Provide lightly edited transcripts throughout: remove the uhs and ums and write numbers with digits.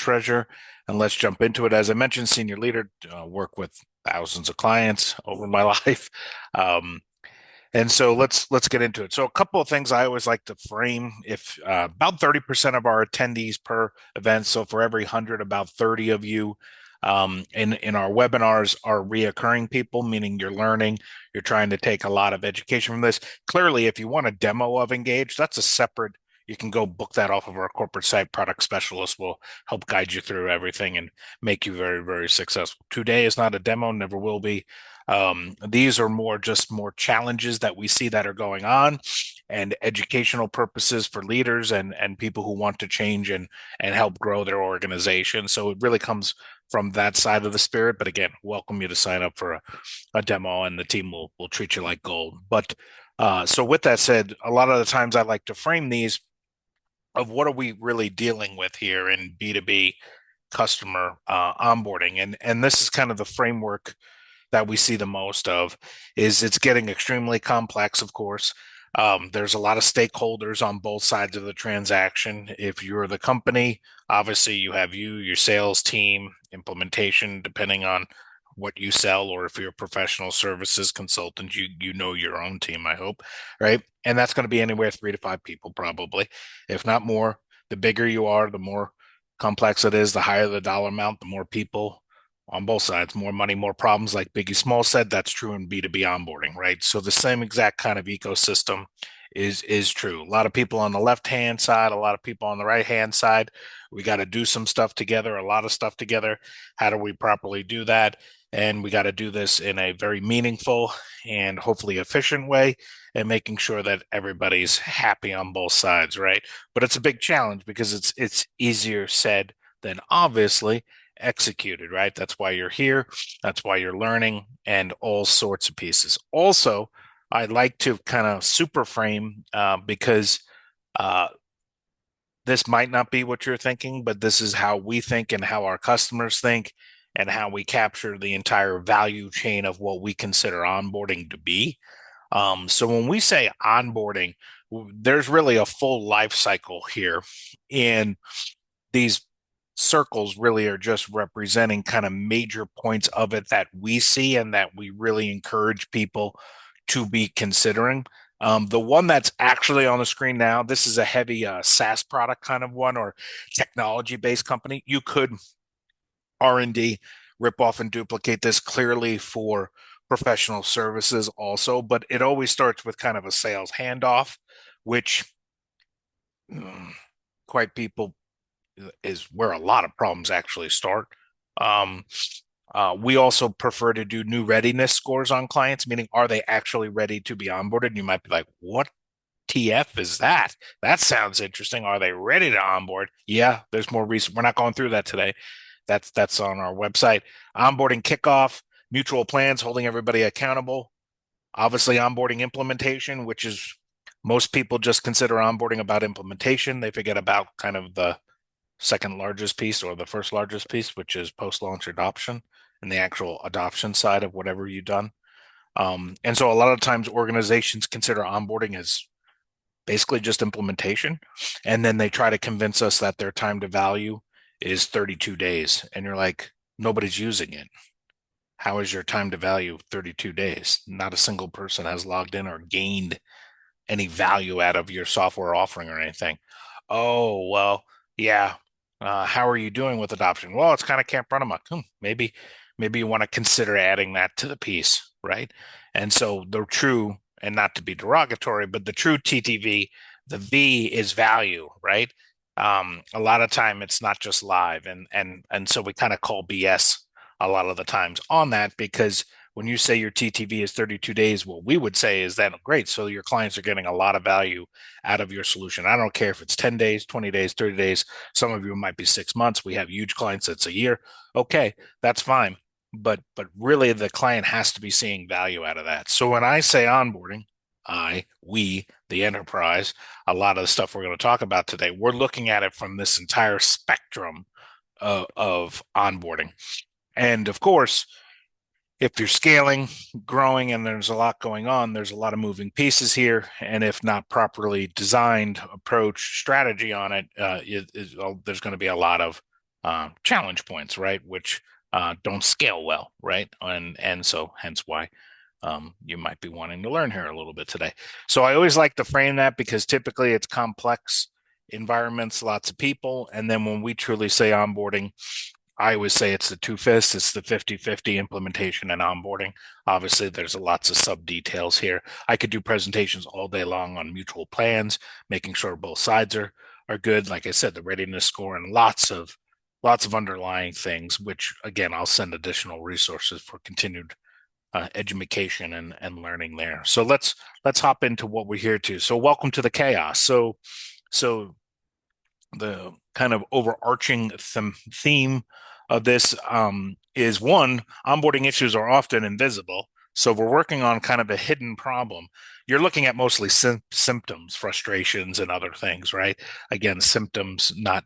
treasure. And let's jump into it. As I mentioned, senior leader, work with thousands of clients over my life. Um, and so let's get into it. So a couple of things I always like to frame: if about 30% of our attendees per event, so for every 100, about 30 of you in our webinars are reoccurring people, meaning you're learning, you're trying to take a lot of education from this. Clearly, if you want a demo of Engage, that's a separate. You can go book that off of our corporate site. Product specialist will help guide you through everything and make you very, very successful. Today is not a demo, never will be. These are more challenges that we see that are going on, and educational purposes for leaders and people who want to change and help grow their organization. So it really comes from that side of the spirit. But again, welcome you to sign up for a demo, and the team will treat you like gold. But so with that said, a lot of the times I like to frame these of what are we really dealing with here in B2B customer onboarding, and this is kind of the framework that we see the most of. Is it's getting extremely complex, of course. There's a lot of stakeholders on both sides of the transaction. If you're the company, obviously you have your sales team, implementation, depending on what you sell, or if you're a professional services consultant, you know your own team, I hope, right? And that's going to be anywhere 3 to 5 people, probably, if not more. The bigger you are, the more complex it is, the higher the dollar amount, the more people on both sides, more money, more problems. Like Biggie Small said, that's true in B2B onboarding, right? So the same exact kind of ecosystem is true. A lot of people on the left hand side, a lot of people on the right hand side. We got to do some stuff together, a lot of stuff together. How do we properly do that? And we got to do this in a very meaningful and hopefully efficient way, and making sure that everybody's happy on both sides, right? But it's a big challenge because it's easier said than obviously executed, right? That's why you're here. That's why you're learning, and all sorts of pieces. Also, I'd like to kind of super frame because uh, this might not be what you're thinking, but this is how we think and how our customers think, and how we capture the entire value chain of what we consider onboarding to be. So when we say onboarding, there's really a full life cycle here. And these circles really are just representing kind of major points of it that we see and that we really encourage people to be considering. The one that's actually on the screen now, this is a heavy SaaS product kind of one, or technology-based company. You could R&D, rip off and duplicate this clearly for professional services also, but it always starts with kind of a sales handoff, which mm, quite people is where a lot of problems actually start. Um, we also prefer to do new readiness scores on clients, meaning are they actually ready to be onboarded? And you might be like, what TF is that? That sounds interesting. Are they ready to onboard? Yeah, there's more reason. We're not going through that today. That's on our website. Onboarding kickoff, mutual plans, holding everybody accountable. Obviously, onboarding implementation, which is most people just consider onboarding about implementation. They forget about kind of the second largest piece or the first largest piece, which is post-launch adoption and the actual adoption side of whatever you've done. And so a lot of times organizations consider onboarding as basically just implementation. And then they try to convince us that their time to value is 32 days. And you're like, nobody's using it. How is your time to value 32 days? Not a single person has logged in or gained any value out of your software offering or anything. Oh, well, yeah. How are you doing with adoption? Well, it's kind of can't run amok. Maybe you want to consider adding that to the piece, right? And so the true, and not to be derogatory, but the true TTV, the V is value, right? A lot of time it's not just live, and so we kind of call BS a lot of the times on that, because when you say your TTV is 32 days, what we would say is that great. So your clients are getting a lot of value out of your solution. I don't care if it's 10 days, 20 days, 30 days. Some of you might be 6 months. We have huge clients that's a year. Okay, that's fine. But really the client has to be seeing value out of that. So when I say onboarding, we, the enterprise, a lot of the stuff we're going to talk about today, we're looking at it from this entire spectrum of onboarding. And of course, if you're scaling, growing, and there's a lot going on, there's a lot of moving pieces here. And if not properly designed, approach, strategy on it, there's going to be a lot of challenge points, right? Which don't scale well, right? And so hence why you might be wanting to learn here a little bit today. So I always like to frame that because typically it's complex environments, lots of people. And then when we truly say onboarding, I always say it's the two fists, it's the 50-50 implementation and onboarding. Obviously, there's lots of sub details here. I could do presentations all day long on mutual plans, making sure both sides are good. Like I said, the readiness score and lots of underlying things, which again, I'll send additional resources for continued education and learning there. So let's hop into what we're here to. So welcome to the chaos. So the kind of overarching theme of this is one, onboarding issues are often invisible. So we're working on kind of a hidden problem. You're looking at mostly symptoms, frustrations, and other things, right? Again, symptoms, not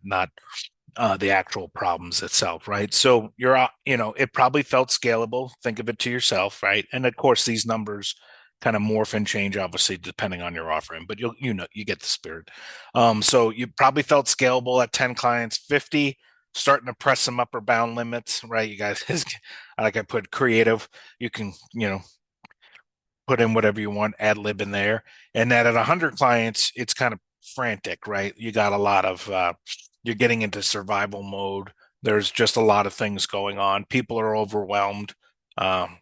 the actual problems itself, right? So it probably felt scalable. Think of it to yourself, right? And of course, these numbers kind of morph and change, obviously, depending on your offering, but you get the spirit. So you probably felt scalable at 10 clients, 50, starting to press some upper bound limits, right? You guys, like I put creative, you can, put in whatever you want, ad lib in there. And then at 100 clients, it's kind of frantic, right? You got a lot of, you're getting into survival mode. There's just a lot of things going on. People are overwhelmed, um,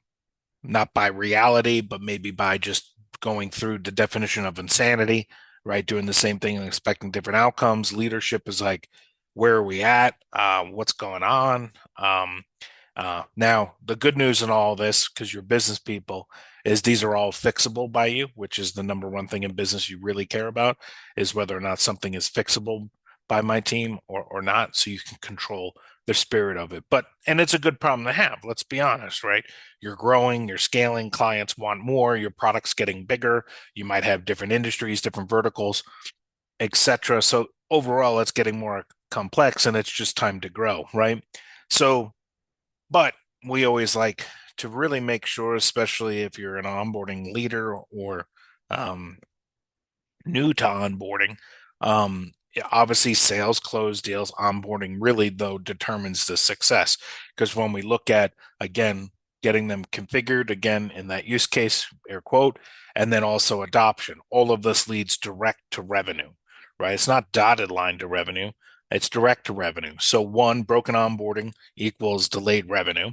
not by reality, but maybe by just going through the definition of insanity, right? Doing the same thing and expecting different outcomes. Leadership is like, where are we at? What's going on? Now, the good news in all this, because you're business people, is these are all fixable by you, which is the number one thing in business you really care about, is whether or not something is fixable by my team or not, so you can control the spirit of it. And it's a good problem to have, let's be honest, right? You're growing, you're scaling, clients want more, your product's getting bigger, you might have different industries, different verticals, etc. So overall, it's getting more complex and it's just time to grow, right? So but we always like to really make sure, especially if you're an onboarding leader or um, new to onboarding, obviously sales, close deals, onboarding really though determines the success. Because when we look at, again, getting them configured, again, in that use case, air quote, and then also adoption, all of this leads direct to revenue, right? It's not dotted line to revenue. It's direct to revenue. So one, broken onboarding equals delayed revenue,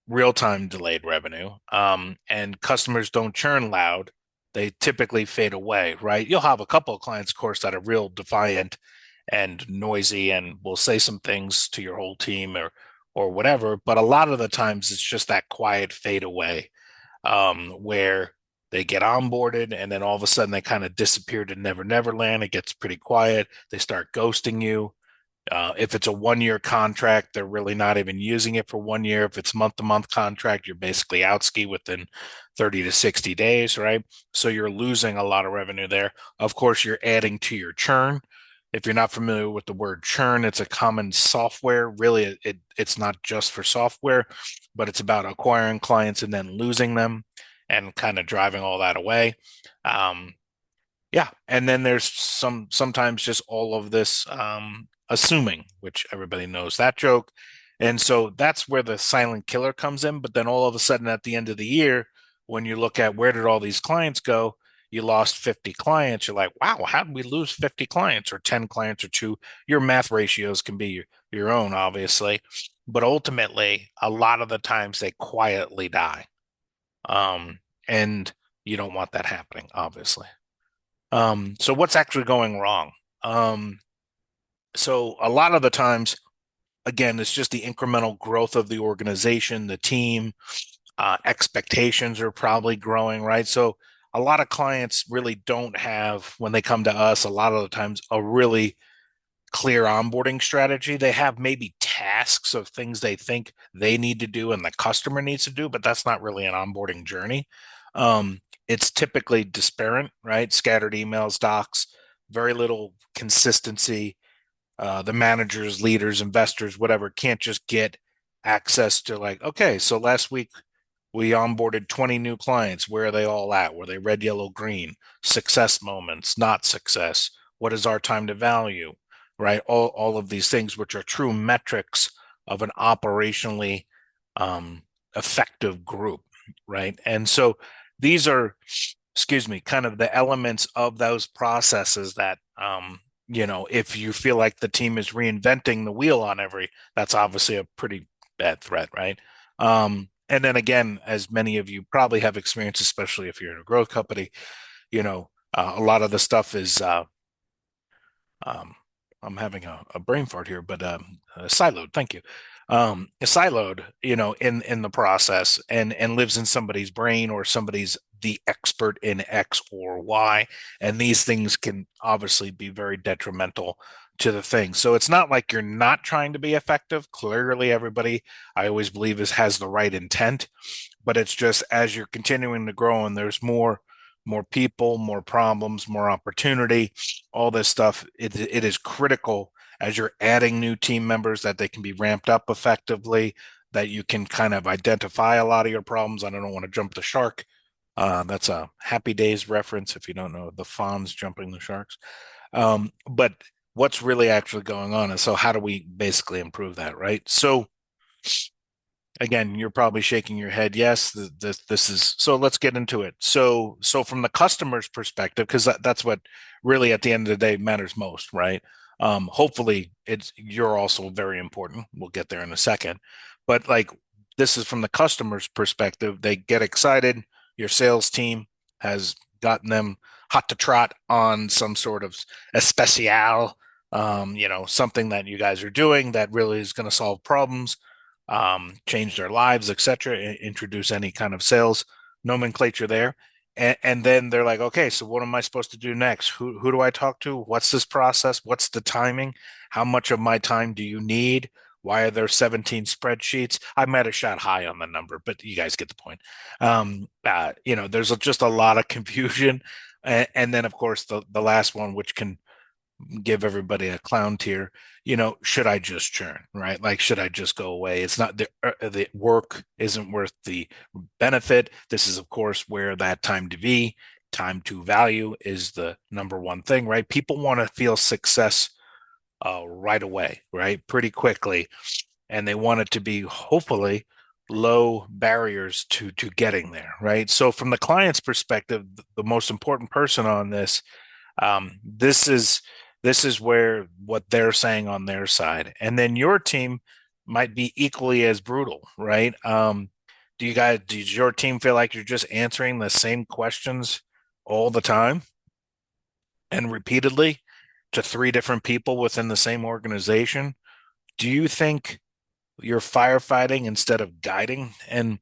real-time delayed revenue. And customers don't churn loud. They typically fade away, right? You'll have a couple of clients, of course, that are real defiant and noisy and will say some things to your whole team or whatever. But a lot of the times it's just that quiet fade away, where they get onboarded and then all of a sudden they kind of disappear to never land. It gets pretty quiet. They start ghosting you. If it's a 1 year contract, they're really not even using it for 1 year. If it's month to month contract, you're basically out ski within 30 to 60 days, right? So you're losing a lot of revenue there. Of course, you're adding to your churn. If you're not familiar with the word churn, it's a common software. Really, it's not just for software, but it's about acquiring clients and then losing them and kind of driving all that away. Um, yeah, and then there's sometimes just all of this assuming, which everybody knows that joke. And so that's where the silent killer comes in. But then all of a sudden at the end of the year, when you look at where did all these clients go, you lost 50 clients. You're like, wow, how did we lose 50 clients or 10 clients or two? Your math ratios can be your own, obviously. But ultimately, a lot of the times they quietly die. And you don't want that happening, obviously. So what's actually going wrong? Um, so a lot of the times, again, it's just the incremental growth of the organization, the team, expectations are probably growing, right? So a lot of clients really don't have, when they come to us, a lot of the times, a really clear onboarding strategy. They have maybe tasks of things they think they need to do and the customer needs to do, but that's not really an onboarding journey. It's typically disparate, right? Scattered emails, docs, very little consistency. The managers, leaders, investors, whatever, can't just get access to like, okay, so last week we onboarded 20 new clients. Where are they all at? Were they red, yellow, green? Success moments, not success. What is our time to value? right? All of these things, which are true metrics of an operationally um, effective group, right? And so these are, excuse me, kind of the elements of those processes that, if you feel like the team is reinventing the wheel on that's obviously a pretty bad threat, right? And then again, as many of you probably have experienced, especially if you're in a growth company, a lot of the stuff is um, I'm having a brain fart here, but siloed. Thank you. Siloed, in the process, and lives in somebody's brain, or somebody's the expert in X or Y, and these things can obviously be very detrimental to the thing. So it's not like you're not trying to be effective. Clearly, everybody, I always believe, has the right intent, but it's just as you're continuing to grow and there's more people, more problems, more opportunity, all this stuff. It is critical as you're adding new team members that they can be ramped up effectively, that you can kind of identify a lot of your problems. I don't want to jump the shark. That's a Happy Days reference if you don't know the Fonz jumping the sharks. But what's really actually going on, and so how do we basically improve that, right? So again, you're probably shaking your head. Yes, this is so. Let's get into it. So from the customer's perspective, because that's what really at the end of the day matters most, right? Hopefully, you're also very important. We'll get there in a second, but like this is from the customer's perspective. They get excited. Your sales team has gotten them hot to trot on some sort of especial, something that you guys are doing that really is going to solve problems, change their lives, etc. Introduce any kind of sales nomenclature there, and then they're like, okay, so what am I supposed to do next? Who do I talk to? What's this process? What's the timing? How much of my time do you need? Why are there 17 spreadsheets? I might have shot high on the number, but you guys get the point. There's just a lot of confusion, and then of course the last one, which can give everybody a clown tier, should I just churn, right? Like, should I just go away? It's not the work isn't worth the benefit. This is, of course, where that time to value is the number one thing, right? People want to feel success right away, right? Pretty quickly. And they want it to be hopefully low barriers to getting there, right? So from the client's perspective, the most important person on this, um, this is this is where what they're saying on their side, and then your team might be equally as brutal, right? Does your team feel like you're just answering the same questions all the time and repeatedly to three different people within the same organization? Do you think you're firefighting instead of guiding? And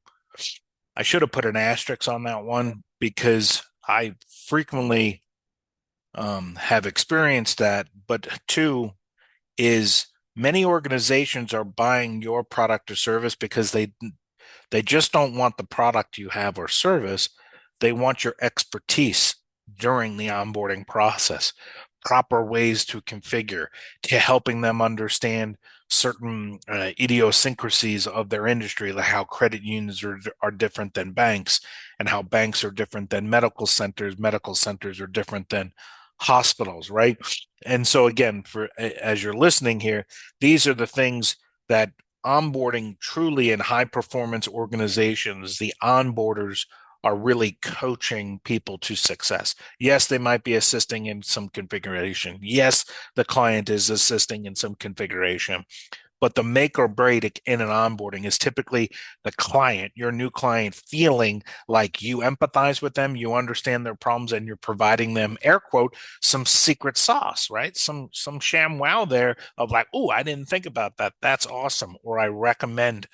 I should have put an asterisk on that one because I frequently have experienced that. But two is many organizations are buying your product or service because they just don't want the product you have or service. They want your expertise during the onboarding process, proper ways to configure, to helping them understand certain idiosyncrasies of their industry, like how credit unions are different than banks, and how banks are different than medical centers are different than hospitals, right? And so again, for as you're listening here, these are the things that onboarding truly in high performance organizations, the onboarders are really coaching people to success. Yes, they might be assisting in some configuration. Yes, the client is assisting in some configuration, but the make or break in an onboarding is typically the client, your new client, feeling like you empathize with them, you understand their problems, and you're providing them, air quote, some secret sauce, right? Some sham wow there of like, oh, I didn't think about that. That's awesome. Or I recommend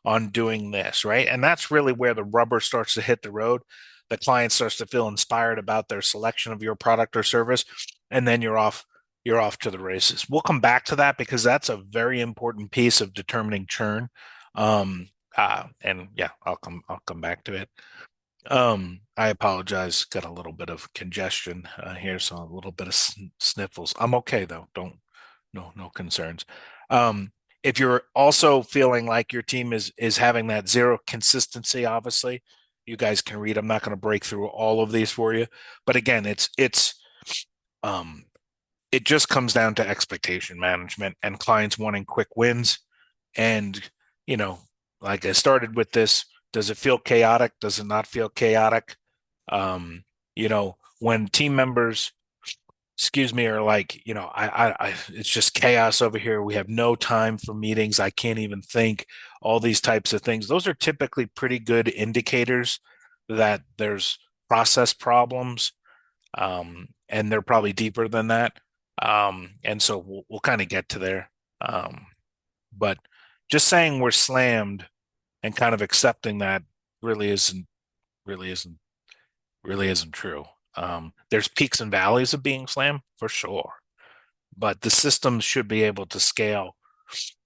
on doing this, right? And that's really where the rubber starts to hit the road. The client starts to feel inspired about their selection of your product or service, and then you're off to the races. We'll come back to that because that's a very important piece of determining churn. And yeah, I'll come back to it. I apologize. Got a little bit of congestion here, so a little bit of sniffles. I'm okay though. Don't no concerns. Um, if you're also feeling like your team is having that zero consistency, obviously, you guys can read. I'm not going to break through all of these for you, but again, um it just comes down to expectation management and clients wanting quick wins. And, you know, like I started with this, does it feel chaotic? Does it not feel chaotic? When team members, excuse me, are like, it's just chaos over here. We have no time for meetings. I can't even think, all these types of things. Those are typically pretty good indicators that there's process problems, and they're probably deeper than that. And so we'll kind of get to there. But just saying we're slammed and kind of accepting that really isn't really isn't really isn't true. There's peaks and valleys of being slammed for sure, but the system should be able to scale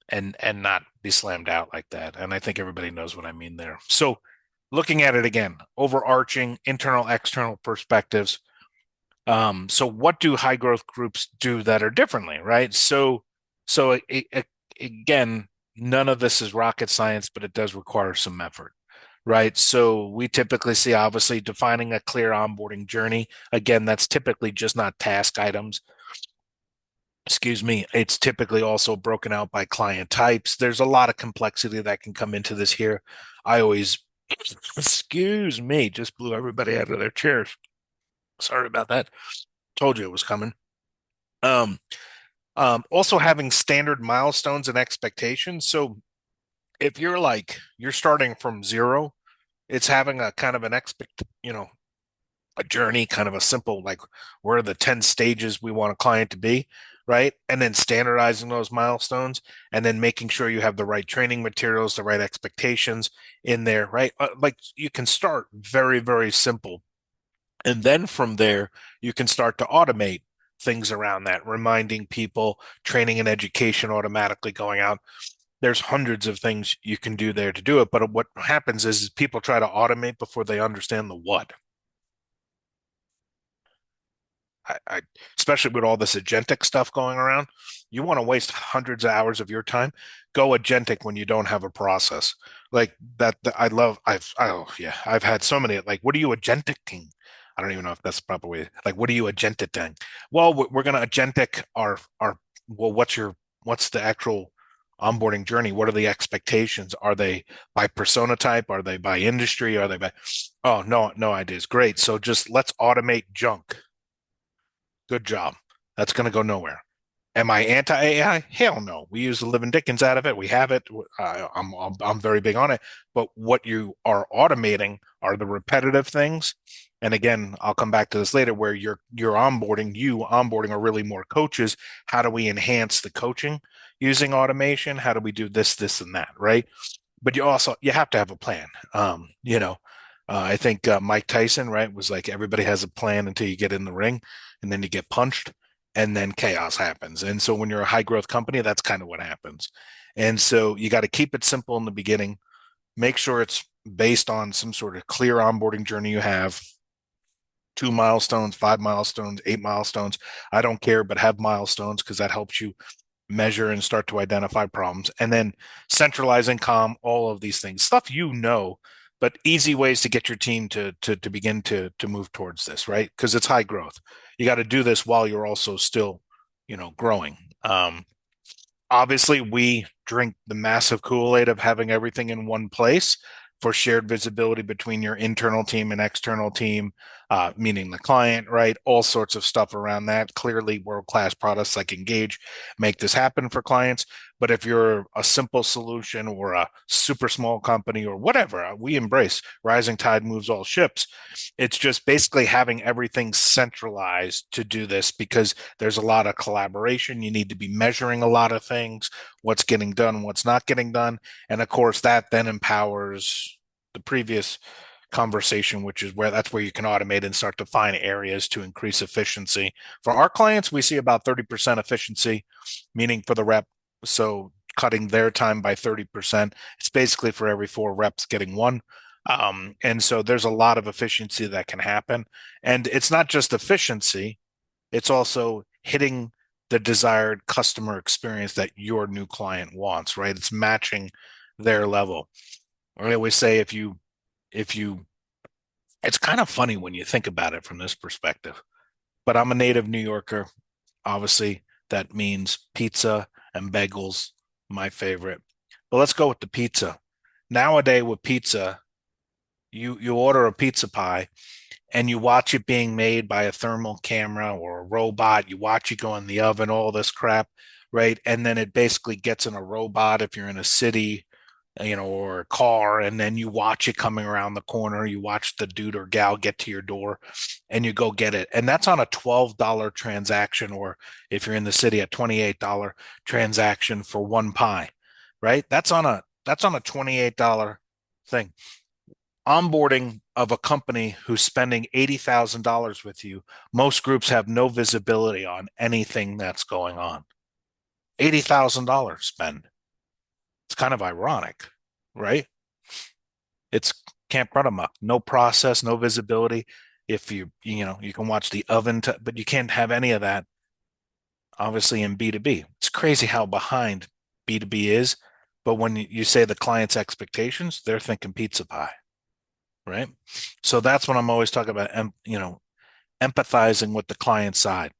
and not be slammed out like that. And I think everybody knows what I mean there. So looking at it again, overarching internal, external perspectives. So what do high growth groups do that are differently, right? Again, none of this is rocket science, but it does require some effort, right? So we typically see obviously defining a clear onboarding journey. Again, that's typically just not task items. Excuse me. It's typically also broken out by client types. There's a lot of complexity that can come into this here. I always, excuse me, just blew everybody out of their chairs. Sorry about that. Told you it was coming. Um, Also having standard milestones and expectations. So if you're starting from zero, it's having a kind of an a journey, kind of a simple, like, where are the 10 stages we want a client to be, right? And then standardizing those milestones and then making sure you have the right training materials, the right expectations in there, right? Like you can start very, very simple. And then from there, you can start to automate things around that, reminding people, training and education automatically going out. There's hundreds of things you can do there to do it. But what happens is people try to automate before they understand the what. I especially with all this agentic stuff going around, you want to waste hundreds of hours of your time. Go agentic when you don't have a process like that. I love. Oh yeah, I've had so many. Like, what are you agenticing? I don't even know if that's the proper way. Like, what are you agenting? Well, we're gonna agentic our. Well, what's the actual onboarding journey? What are the expectations? Are they by persona type? Are they by industry? Are they by? Oh no, no ideas. Great. So just let's automate junk. Good job. That's going to go nowhere. Am I anti-AI? Hell no. We use the living dickens out of it. We have it. I'm very big on it. But what you are automating are the repetitive things. And again, I'll come back to this later, where you onboarding are really more coaches. How do we enhance the coaching using automation? How do we do this, and that, right? But you have to have a plan. I think Mike Tyson, right, was like, everybody has a plan until you get in the ring, and then you get punched, and then chaos happens. And so when you're a high growth company, that's kind of what happens. And so you got to keep it simple in the beginning. Make sure it's based on some sort of clear onboarding journey you have. 2 milestones, 5 milestones, 8 milestones. I don't care, but have milestones because that helps you measure and start to identify problems. And then centralize and calm, all of these things, stuff but easy ways to get your team to begin to move towards this, right? Because it's high growth. You got to do this while you're also still, growing. Obviously, we drink the massive Kool-Aid of having everything in one place for shared visibility between your internal team and external team, meaning the client, right? All sorts of stuff around that. Clearly, world-class products like Engage make this happen for clients. But if you're a simple solution or a super small company or whatever, we embrace rising tide moves all ships. It's just basically having everything centralized to do this, because there's a lot of collaboration. You need to be measuring a lot of things, what's getting done, what's not getting done. And of course, that then empowers the previous conversation, which is that's where you can automate and start to find areas to increase efficiency. For our clients, we see about 30% efficiency, meaning for the rep. So cutting their time by 30%. It's basically for every 4 reps getting one. And so there's a lot of efficiency that can happen. And it's not just efficiency, it's also hitting the desired customer experience that your new client wants, right? It's matching their level. I always say if you it's kind of funny when you think about it from this perspective, but I'm a native New Yorker. Obviously, that means pizza and bagels, my favorite. But let's go with the pizza. Nowadays with pizza, you order a pizza pie and you watch it being made by a thermal camera or a robot. You watch it go in the oven, all this crap, right? And then it basically gets in a robot if you're in a city, or a car, and then you watch it coming around the corner. You watch the dude or gal get to your door and you go get it. And that's on a $12 transaction, or if you're in the city, a $28 transaction for one pie, right? That's on a $28 thing. Onboarding of a company who's spending $80,000 with you, most groups have no visibility on anything that's going on. $80,000 spend. It's kind of ironic, right? It's Camp run amok. No process, no visibility. If you can watch the oven, but you can't have any of that, obviously, in B2B. It's crazy how behind B2B is. But when you say the client's expectations, they're thinking pizza pie, right? So that's what I'm always talking about, empathizing with the client side.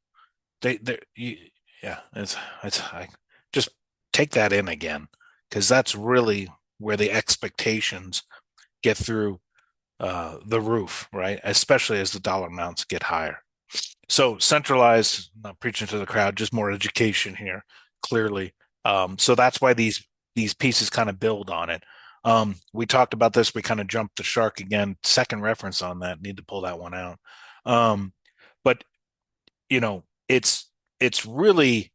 Yeah, I just take that in again, because that's really where the expectations get through the roof, right? Especially as the dollar amounts get higher. So centralized, not preaching to the crowd, just more education here, clearly. So that's why these pieces kind of build on it. We talked about this. We kind of jumped the shark again. Second reference on that. Need to pull that one out. But it's really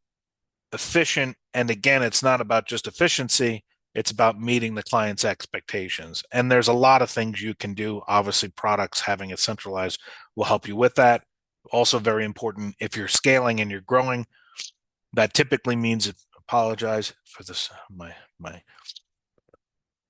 efficient. And again, it's not about just efficiency. It's about meeting the client's expectations. And there's a lot of things you can do. Obviously, products having it centralized will help you with that. Also, very important if you're scaling and you're growing, that typically means, apologize for this, my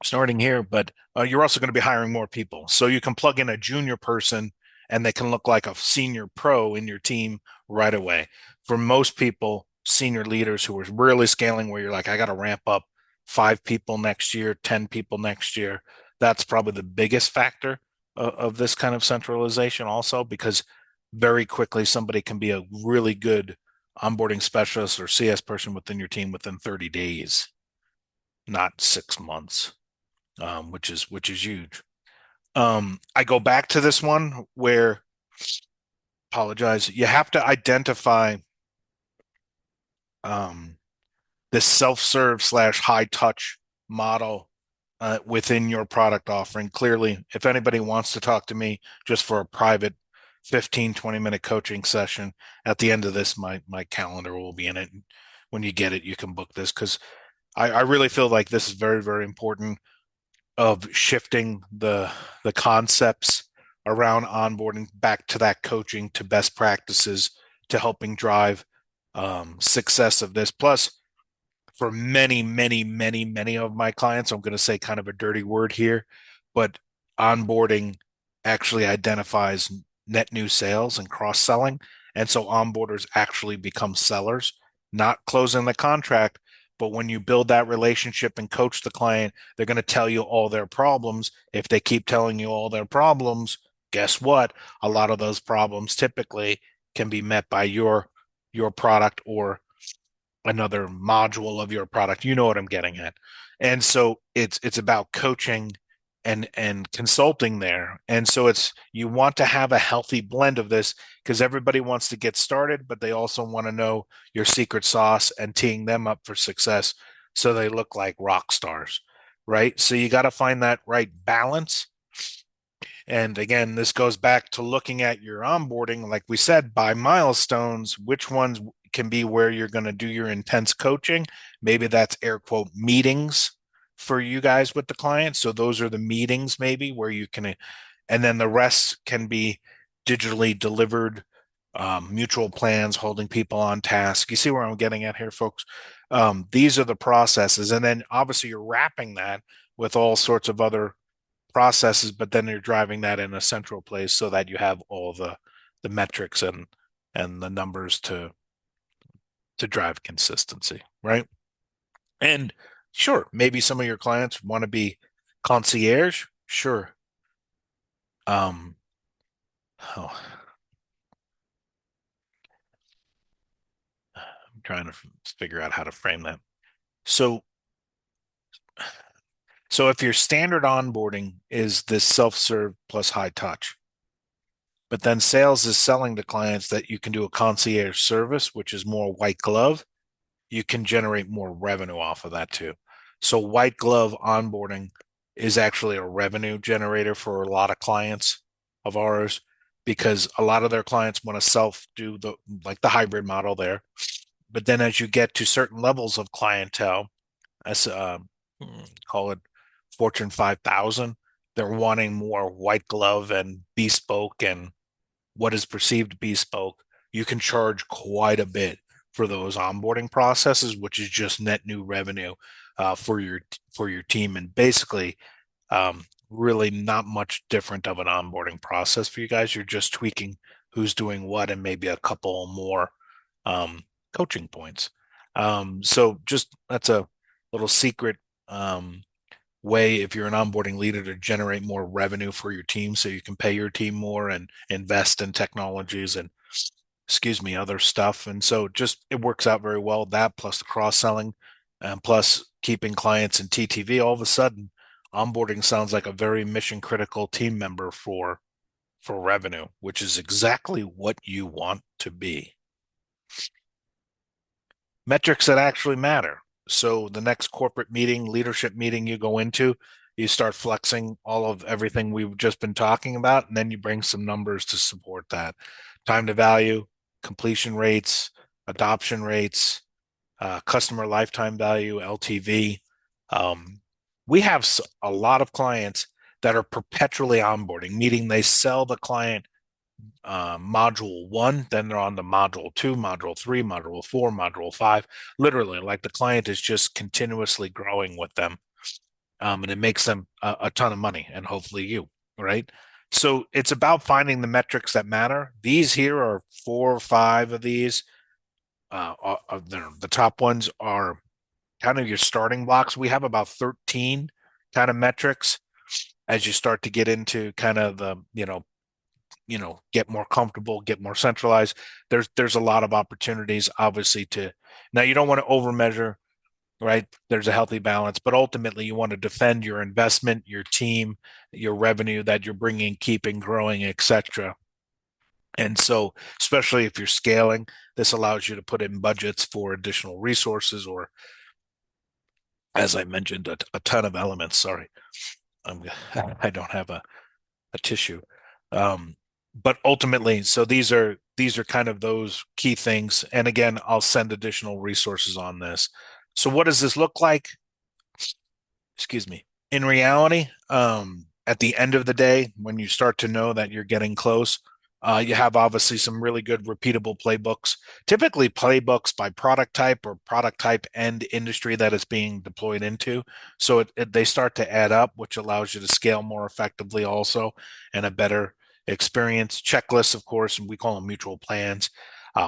snorting here, but you're also going to be hiring more people. So you can plug in a junior person and they can look like a senior pro in your team right away. For most people, senior leaders who are really scaling, where you're like, I got to ramp up 5 people next year, 10 people next year. That's probably the biggest factor of this kind of centralization, also, because very quickly somebody can be a really good onboarding specialist or CS person within your team within 30 days, not 6 months, which is huge. I go back to this one where, apologize, you have to identify um, this self-serve slash high touch model within your product offering. Clearly, if anybody wants to talk to me just for a private 15-20 minute coaching session, at the end of this, my calendar will be in it. When you get it, you can book this, because I really feel like this is very, very important, of shifting the concepts around onboarding back to that coaching, to best practices, to helping drive success of this. Plus, for many, many, many, many of my clients, I'm going to say kind of a dirty word here, but onboarding actually identifies net new sales and cross selling. And so onboarders actually become sellers, not closing the contract. But when you build that relationship and coach the client, they're going to tell you all their problems. If they keep telling you all their problems, guess what? A lot of those problems typically can be met by your product or another module of your product. You know what I'm getting at. And so it's about coaching and consulting there. And so you want to have a healthy blend of this, because everybody wants to get started, but they also want to know your secret sauce and teeing them up for success so they look like rock stars, right? So you got to find that right balance. And again, this goes back to looking at your onboarding, like we said, by milestones, which ones can be where you're going to do your intense coaching. Maybe that's air quote meetings for you guys with the client. So those are the meetings maybe where you can, and then the rest can be digitally delivered, mutual plans, holding people on task. You see where I'm getting at here, folks? These are the processes. And then obviously you're wrapping that with all sorts of other processes, but then you're driving that in a central place so that you have all the metrics and the numbers to drive consistency, right? And sure, maybe some of your clients want to be concierge. Sure. Um, oh, trying to figure out how to frame that. So, so if your standard onboarding is this self-serve plus high touch, but then sales is selling to clients that you can do a concierge service, which is more white glove, you can generate more revenue off of that too. So white glove onboarding is actually a revenue generator for a lot of clients of ours because a lot of their clients want to self do the like the hybrid model there. But then as you get to certain levels of clientele, as call it Fortune 5,000, they're wanting more white glove and bespoke and what is perceived bespoke. You can charge quite a bit for those onboarding processes, which is just net new revenue for your team, and basically really not much different of an onboarding process for you guys. You're just tweaking who's doing what and maybe a couple more um, coaching points. So just that's a little secret way if you're an onboarding leader to generate more revenue for your team so you can pay your team more and invest in technologies and excuse me other stuff. And so just it works out very well, that plus the cross selling and plus keeping clients in TTV. All of a sudden onboarding sounds like a very mission critical team member for revenue, which is exactly what you want to be. Metrics that actually matter. So the next corporate meeting, leadership meeting you go into, you start flexing all of everything we've just been talking about, and then you bring some numbers to support that. Time to value, completion rates, adoption rates, customer lifetime value, LTV. Um, we have a lot of clients that are perpetually onboarding, meaning they sell the client module one, then they're on the module two, module three, module four, module five. Literally, like the client is just continuously growing with them, and it makes them a ton of money, and hopefully you, right? So it's about finding the metrics that matter. These here are 4 or 5 of these. The top ones are kind of your starting blocks. We have about 13 kind of metrics as you start to get into kind of the get more comfortable, get more centralized. There's a lot of opportunities obviously to now you don't want to over measure, right? There's a healthy balance, but ultimately you want to defend your investment, your team, your revenue that you're bringing, keeping growing, etc. And so especially if you're scaling, this allows you to put in budgets for additional resources or as I mentioned a ton of elements. Sorry, I'm I don't have a tissue. Um, but ultimately, so these are kind of those key things. And again, I'll send additional resources on this. So what does this look like? Excuse me. In reality, at the end of the day, when you start to know that you're getting close, you have obviously some really good repeatable playbooks, typically playbooks by product type or product type and industry that it's being deployed into. So they start to add up, which allows you to scale more effectively also and a better experience. Checklists, of course, and we call them mutual plans,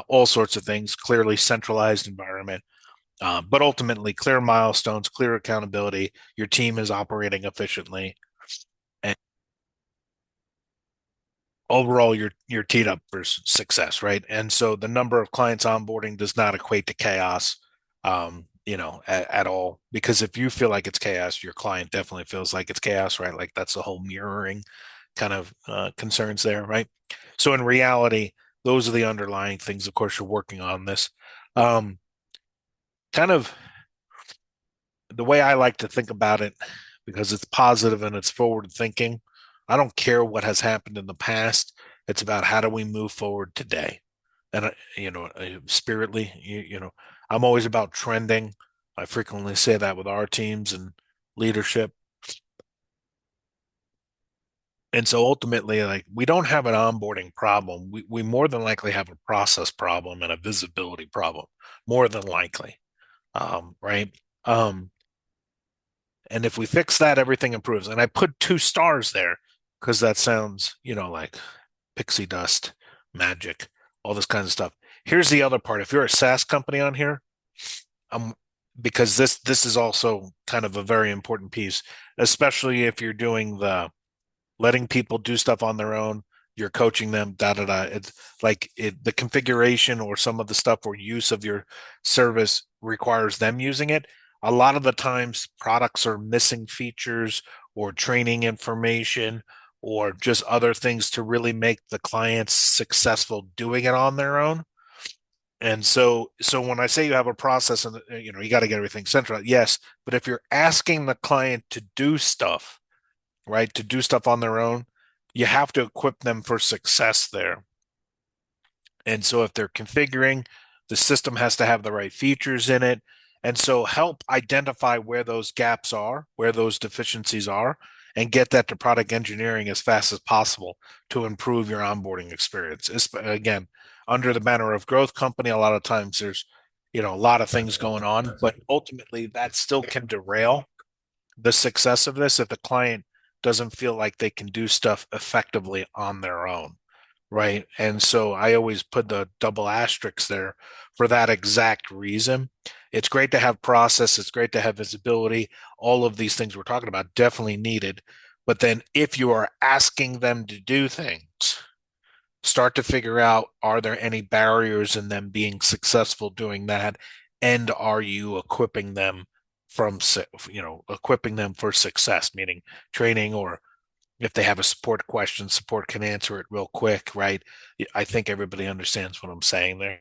all sorts of things, clearly centralized environment. But ultimately, clear milestones, clear accountability, your team is operating efficiently, and overall you're teed up for success, right? And so the number of clients onboarding does not equate to chaos, at all. Because if you feel like it's chaos, your client definitely feels like it's chaos, right? Like that's the whole mirroring kind of concerns there, right? So in reality, those are the underlying things. Of course, you're working on this. Um, kind of the way I like to think about it, because it's positive and it's forward thinking. I don't care what has happened in the past. It's about how do we move forward today. And spiritly, I'm always about trending. I frequently say that with our teams and leadership. And so ultimately, like we don't have an onboarding problem. We more than likely have a process problem and a visibility problem, more than likely. Right. Um, And if we fix that, everything improves. And I put 2 stars there because that sounds, like pixie dust, magic, all this kind of stuff. Here's the other part. If you're a SaaS company on here, um, because this is also kind of a very important piece, especially if you're doing the letting people do stuff on their own, you're coaching them, da da da. It's like the configuration or some of the stuff or use of your service requires them using it. A lot of the times, products are missing features or training information or just other things to really make the clients successful doing it on their own. And so when I say you have a process and you got to get everything centralized, yes, but if you're asking the client to do stuff, right, to do stuff on their own, you have to equip them for success there. And so if they're configuring, the system has to have the right features in it. And so help identify where those gaps are, where those deficiencies are, and get that to product engineering as fast as possible to improve your onboarding experience. Again, under the banner of growth company, a lot of times there's, a lot of things going on, but ultimately that still can derail the success of this if the client doesn't feel like they can do stuff effectively on their own. Right. And so I always put the double asterisks there for that exact reason. It's great to have process, it's great to have visibility. All of these things we're talking about definitely needed. But then if you are asking them to do things, start to figure out, are there any barriers in them being successful doing that? And are you equipping them equipping them for success, meaning training, or if they have a support question, support can answer it real quick, right? I think everybody understands what I'm saying there.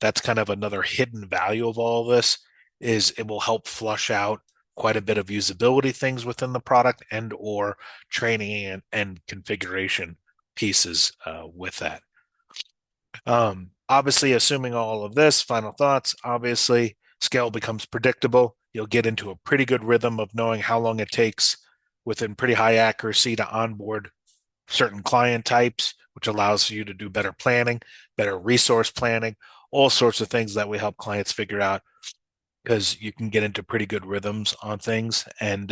That's kind of another hidden value of all of this is it will help flush out quite a bit of usability things within the product and or training and configuration pieces with that. Obviously, assuming all of this, final thoughts, obviously, scale becomes predictable. You'll get into a pretty good rhythm of knowing how long it takes within pretty high accuracy to onboard certain client types, which allows you to do better planning, better resource planning, all sorts of things that we help clients figure out because you can get into pretty good rhythms on things. And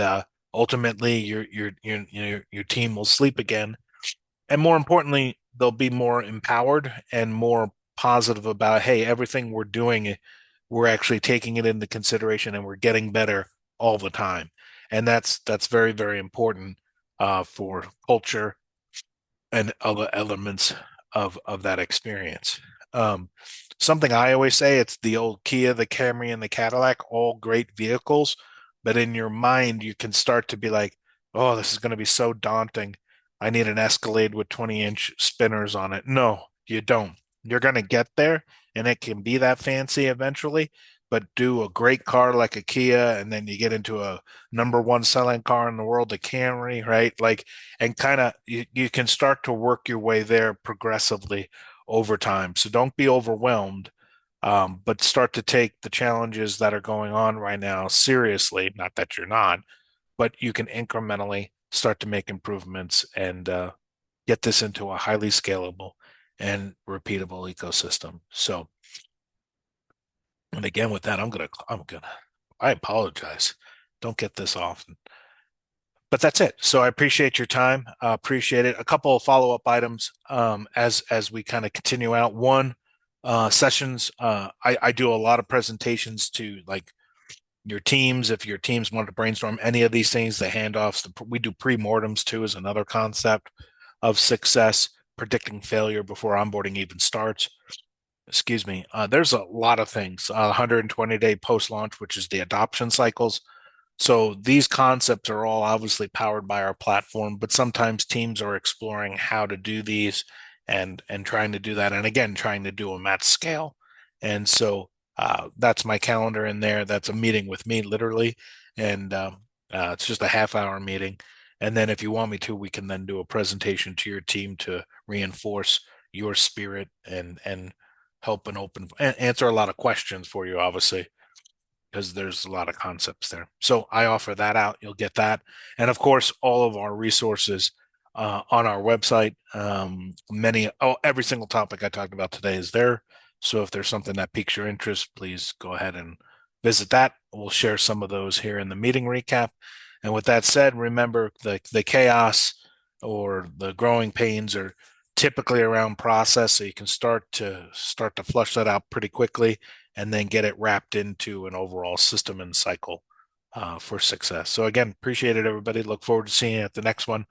ultimately, your team will sleep again, and more importantly, they'll be more empowered and more positive about, hey, everything we're doing, we're actually taking it into consideration and we're getting better all the time. And that's very, very important for culture and other elements of that experience. Um, Something I always say, it's the old Kia, the Camry, and the Cadillac, all great vehicles, but in your mind you can start to be like, oh, this is going to be so daunting. I need an Escalade with 20-inch spinners on it. No, you don't. You're going to get there, and it can be that fancy eventually, but do a great car like a Kia, and then you get into a number one selling car in the world, the Camry, right? Like, and kind of you can start to work your way there progressively over time. So don't be overwhelmed, but start to take the challenges that are going on right now seriously. Not that you're not, but you can incrementally start to make improvements and get this into a highly scalable and repeatable ecosystem. So, and again, with that, I apologize. Don't get this often. But that's it. So I appreciate your time. Appreciate it. A couple of follow-up items as we kind of continue out. One, sessions. I do a lot of presentations to like your teams. If your teams want to brainstorm any of these things, the handoffs, we do pre-mortems too, is another concept of success, predicting failure before onboarding even starts. Excuse me. There's a lot of things. 120-day post-launch, which is the adoption cycles. So these concepts are all obviously powered by our platform, but sometimes teams are exploring how to do these and trying to do that. And again, trying to do them at scale. And so that's my calendar in there. That's a meeting with me, literally. And it's just a half-hour meeting. And then if you want me to, we can then do a presentation to your team to reinforce your spirit and help and answer a lot of questions for you, obviously, because there's a lot of concepts there. So I offer that out. You'll get that. And of course, all of our resources on our website. Every single topic I talked about today is there. So if there's something that piques your interest, please go ahead and visit that. We'll share some of those here in the meeting recap. And with that said, remember the chaos or the growing pains are typically around process. So you can start to flush that out pretty quickly and then get it wrapped into an overall system and cycle for success. So again, appreciate it, everybody. Look forward to seeing you at the next one.